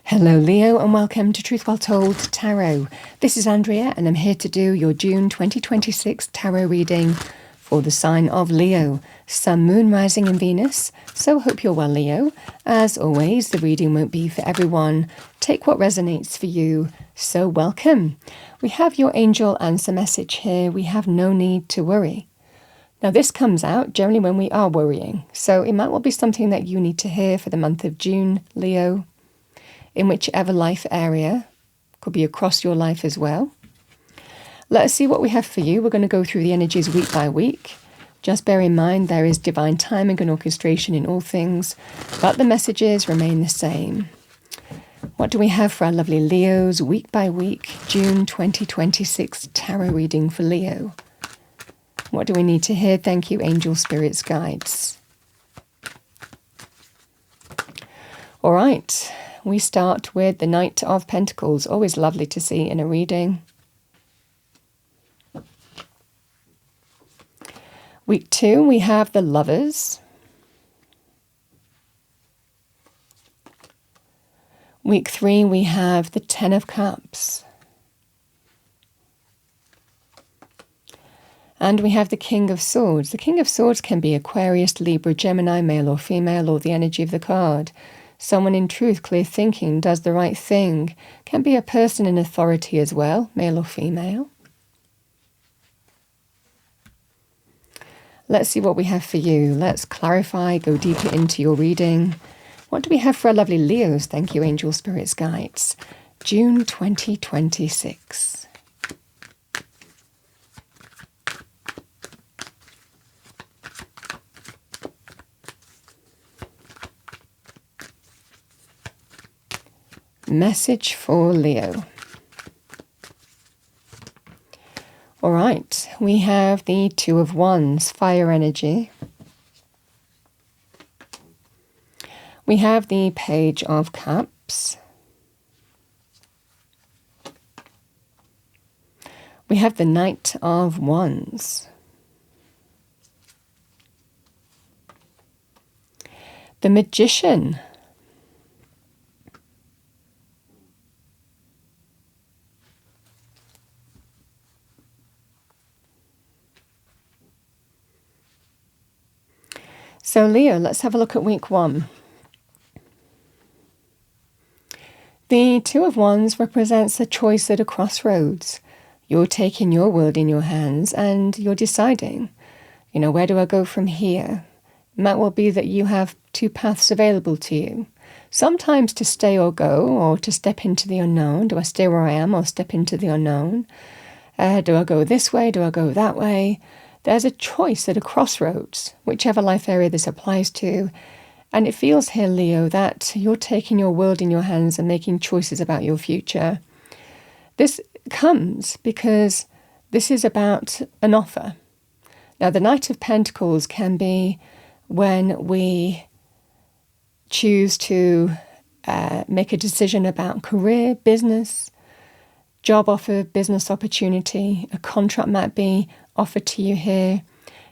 Hello Leo and welcome to Truth Well Told Tarot. This is Andrea and I'm here to do your June 2026 tarot reading for the sign of Leo, Sun, Moon, Rising in Venus. So hope you're well, Leo. As always, the reading won't be for everyone. Take what resonates for you. So welcome. We have your angel answer message here. We have no need to worry. Now this comes out generally when we are worrying. So it might well be something that you need to hear for the month of June, Leo. In whichever life area, could be across your life as well. Let us see what we have for you. We're going to go through the energies week by week. Just bear in mind there is divine timing and orchestration in all things, but the messages remain the same. What do we have for our lovely Leos week by week, June 2026 tarot reading for Leo? What do we need to hear? Thank you, angel, spirits, guides. All right. We start with the Knight of Pentacles, always lovely to see in a reading. Week 2, we have the Lovers. Week 3, we have the Ten of Cups. And we have the King of Swords. The King of Swords can be Aquarius, Libra, Gemini, male or female, or the energy of the card. Someone in truth, clear thinking, does the right thing. Can be a person in authority as well, male or female. Let's see what we have for you. Let's clarify, go deeper into your reading. What do we have for our lovely Leos? Thank you, angel, spirits, guides. June 2026. Message for Leo. All right, we have the Two of Wands, fire energy. We have the Page of Cups. We have the Knight of Wands. The Magician. So Leo, let's have a look at week 1. The Two of Wands represents a choice at a crossroads. You're taking your world in your hands and you're deciding, where do I go from here? It might well be that you have two paths available to you. Sometimes to stay or go, or to step into the unknown. Do I stay where I am or step into the unknown? Do I go this way? Do I go that way? There's a choice at a crossroads, whichever life area this applies to. And it feels here, Leo, that you're taking your world in your hands and making choices about your future. This comes because this is about an offer. Now, the Knight of Pentacles can be when we choose to make a decision about career, business, job offer, business opportunity. A contract might be offered to you here.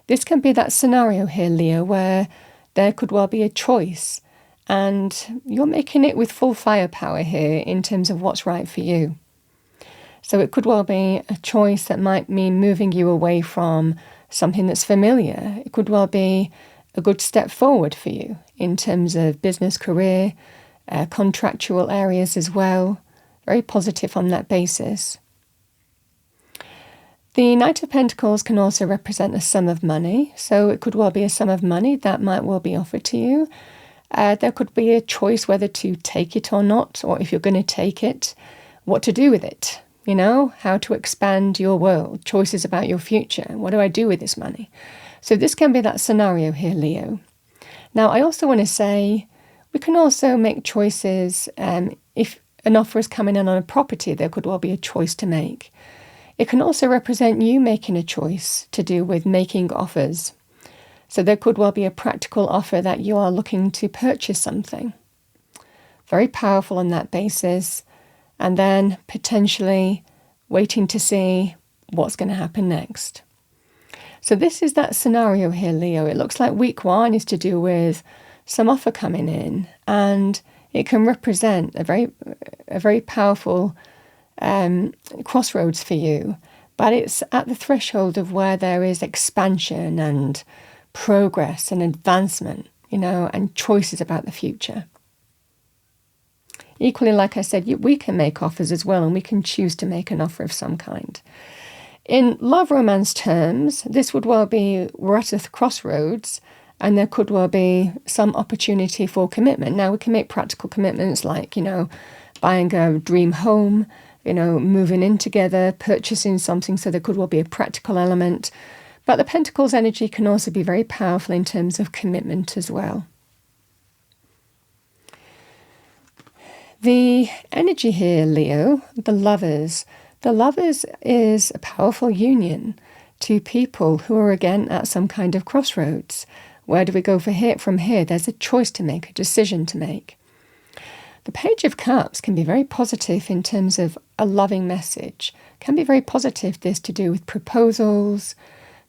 This can be that scenario here, Leo, where there could well be a choice and you're making it with full firepower here in terms of what's right for you. So it could well be a choice that might mean moving you away from something that's familiar. It could well be a good step forward for you in terms of business, career, contractual areas as well. Very positive on that basis. The Knight of Pentacles can also represent a sum of money. So it could well be a sum of money that might well be offered to you. There could be a choice whether to take it or not, or if you're going to take it, what to do with it. How to expand your world, choices about your future. What do I do with this money? So this can be that scenario here, Leo. Now, I also want to say we can also make choices. If an offer is coming in on a property, there could well be a choice to make. It can also represent you making a choice to do with making offers. So there could well be a practical offer that you are looking to purchase something. Very powerful on that basis. And then potentially waiting to see what's going to happen next. So this is that scenario here, Leo. It looks like week 1 is to do with some offer coming in, and it can represent a very powerful crossroads for you. But it's at the threshold of where there is expansion and progress and advancement, and choices about the future. Equally, like I said, we can make offers as well, and we can choose to make an offer of some kind. In love romance terms, this would well be we're at a crossroads, and there could well be some opportunity for commitment. Now, we can make practical commitments like, buying a dream home, moving in together, purchasing something, so there could well be a practical element. But the Pentacles energy can also be very powerful in terms of commitment as well. The energy here, Leo, the Lovers. The Lovers is a powerful union. Two people who are again at some kind of crossroads. Where do we go from here? There's a choice to make, a decision to make. The Page of Cups can be very positive in terms of a loving message. Can be very positive, this to do with proposals,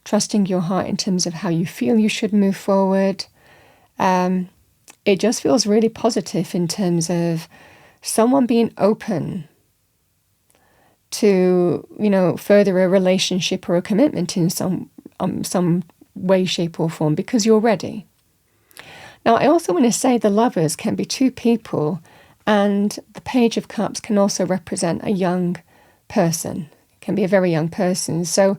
trusting your heart in terms of how you feel you should move forward. It just feels really positive in terms of someone being open to, further a relationship or a commitment in some way, shape or form, because you're ready. Now, I also want to say the Lovers can be two people, and the Page of Cups can also represent a young person. It can be a very young person. So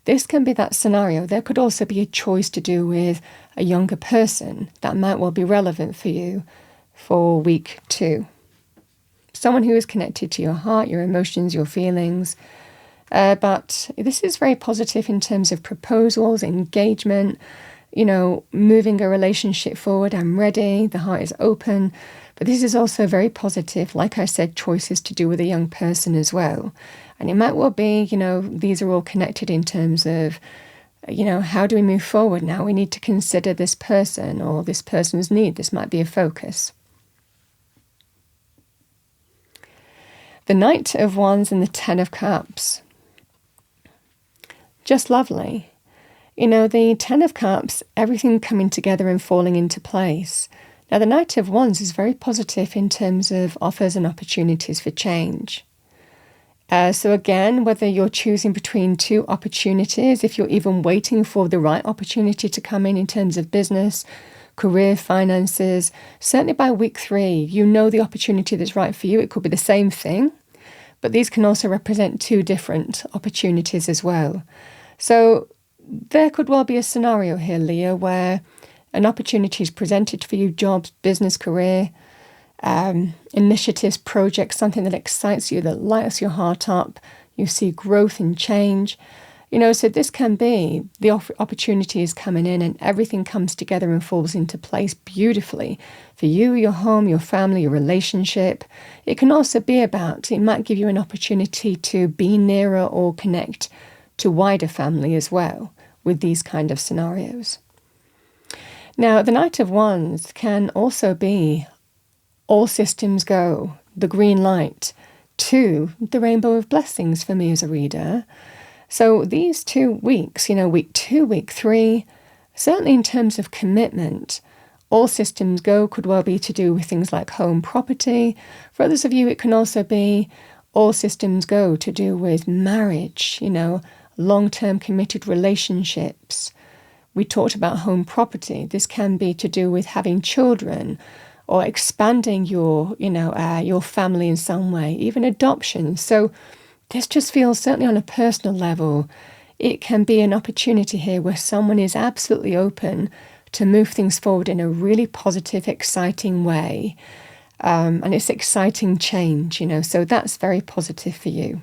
this can be that scenario. There could also be a choice to do with a younger person that might well be relevant for you for week 2. Someone who is connected to your heart, your emotions, your feelings. But this is very positive in terms of proposals, engagement, moving a relationship forward. I'm ready. The heart is open. But this is also very positive, like I said, choices to do with a young person as well. And it might well be, these are all connected in terms of, how do we move forward now? We need to consider this person or this person's need. This might be a focus. The Knight of Wands and the Ten of Cups. Just lovely. The Ten of Cups, everything coming together and falling into place. Now, the Knight of Wands is very positive in terms of offers and opportunities for change. So again, whether you're choosing between two opportunities, if you're even waiting for the right opportunity to come in terms of business, career, finances, certainly by week 3, the opportunity that's right for you. It could be the same thing, but these can also represent two different opportunities as well. So there could well be a scenario here, Leo, where an opportunity is presented for you, jobs, business, career, initiatives, projects, something that excites you, that lights your heart up. You see growth and change. So this can be the opportunity is coming in and everything comes together and falls into place beautifully for you, your home, your family, your relationship. It can also be about, it might give you an opportunity to be nearer or connect to wider family as well with these kind of scenarios. Now, the Knight of Wands can also be all systems go, the green light to the rainbow of blessings for me as a reader. So these 2 weeks, week 2, week 3, certainly in terms of commitment, all systems go could well be to do with things like home, property. For others of you, it can also be all systems go to do with marriage, long-term committed relationships. We talked about home, property. This can be to do with having children or expanding your family in some way, even adoption. So this just feels, certainly on a personal level, it can be an opportunity here where someone is absolutely open to move things forward in a really positive, exciting way. And it's exciting change, so that's very positive for you.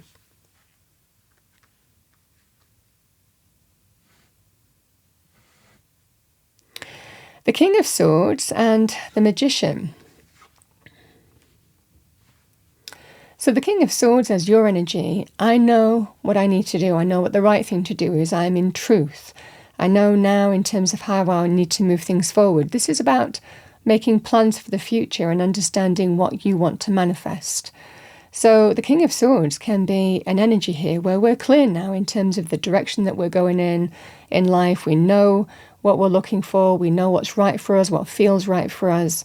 The King of Swords and the Magician. So the King of Swords as your energy, I know what I need to do. I know what the right thing to do is. I'm in truth. I know now in terms of how I need to move things forward. This is about making plans for the future and understanding what you want to manifest. So the King of Swords can be an energy here where we're clear now in terms of the direction that we're going in life. We know what we're looking for. We know what's right for us, what feels right for us.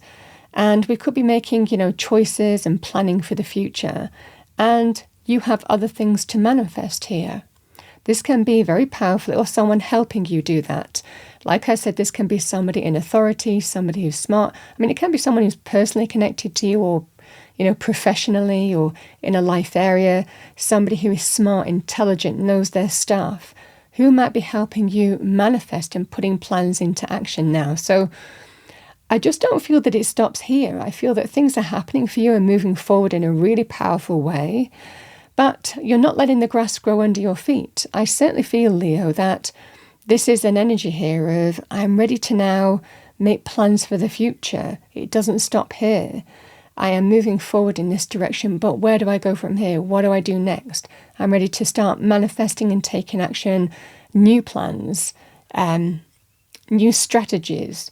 And we could be making, choices and planning for the future. And you have other things to manifest here. This can be very powerful, or someone helping you do that. Like I said, this can be somebody in authority, somebody who's smart. I mean, it can be someone who's personally connected to you, or, professionally, or in a life area. Somebody who is smart, intelligent, knows their stuff, who might be helping you manifest and putting plans into action now. So I just don't feel that it stops here. I feel that things are happening for you and moving forward in a really powerful way. But you're not letting the grass grow under your feet. I certainly feel, Leo, that this is an energy here of I'm ready to now make plans for the future. It doesn't stop here. I am moving forward in this direction, but where do I go from here? What do I do next? I'm ready to start manifesting and taking action, new plans, new strategies,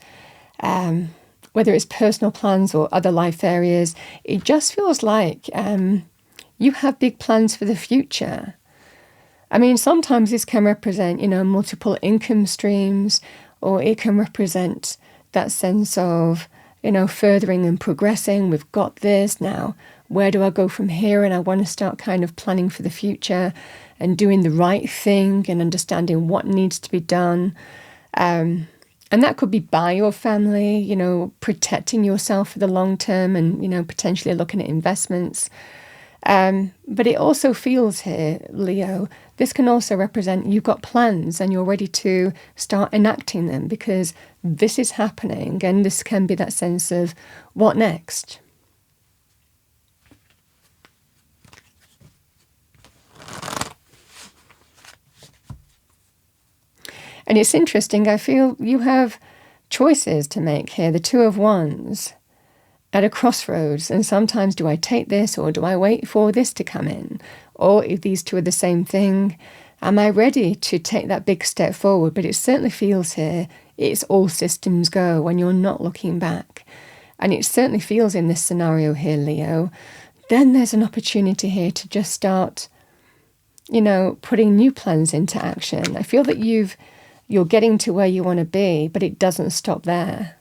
whether it's personal plans or other life areas. It just feels like you have big plans for the future. I mean, sometimes this can represent, multiple income streams, or it can represent that sense of, furthering and progressing. We've got this now. Where do I go from here? And I want to start kind of planning for the future and doing the right thing and understanding what needs to be done. And that could be by your family, protecting yourself for the long term and, potentially looking at investments. But it also feels here, Leo, this can also represent you've got plans and you're ready to start enacting them because this is happening, and this can be that sense of what next? And it's interesting, I feel you have choices to make here, the Two of Wands. At a crossroads, and sometimes do I take this or do I wait for this to come in? Or if these two are the same thing, am I ready to take that big step forward? But it certainly feels here it's all systems go when you're not looking back. And it certainly feels in this scenario here, Leo, then there's an opportunity here to just start, putting new plans into action. I feel that you're getting to where you want to be, but it doesn't stop there.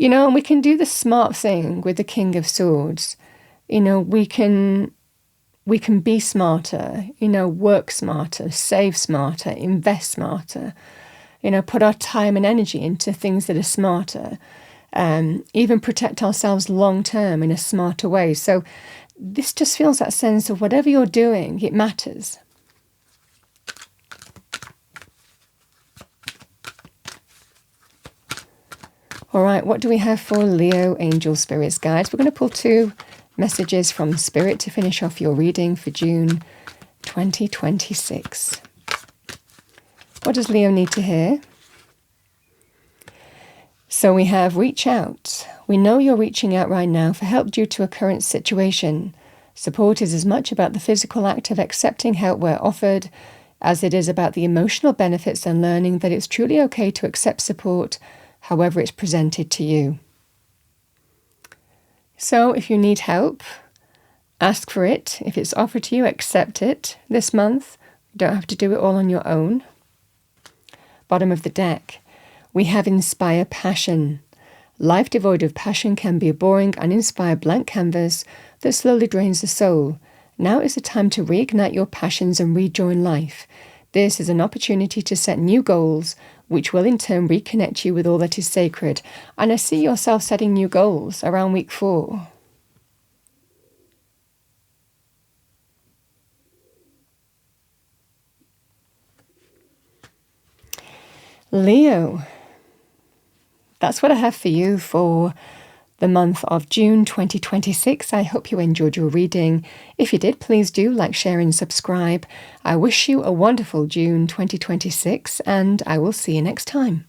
And we can do the smart thing with the King of Swords. We can be smarter, work smarter, save smarter, invest smarter, put our time and energy into things that are smarter, even protect ourselves long term in a smarter way. So this just feels that sense of whatever you're doing, it matters. All right, what do we have for Leo Angel Spirits Guides? We're going to pull 2 messages from Spirit to finish off your reading for June 2026. What does Leo need to hear? So we have reach out. We know you're reaching out right now for help due to a current situation. Support is as much about the physical act of accepting help where offered as it is about the emotional benefits and learning that it's truly okay to accept support however it's presented to you. So if you need help, ask for it. If it's offered to you, accept it this month. You don't have to do it all on your own. Bottom of the deck, we have inspire passion. Life devoid of passion can be a boring, uninspired blank canvas that slowly drains the soul. Now is the time to reignite your passions and rejoin life. This is an opportunity to set new goals, which will in turn reconnect you with all that is sacred. And I see yourself setting new goals around week 4. Leo, that's what I have for you for the month of June 2026. I hope you enjoyed your reading. If you did, please do like, share and subscribe. I wish you a wonderful June 2026, and I will see you next time.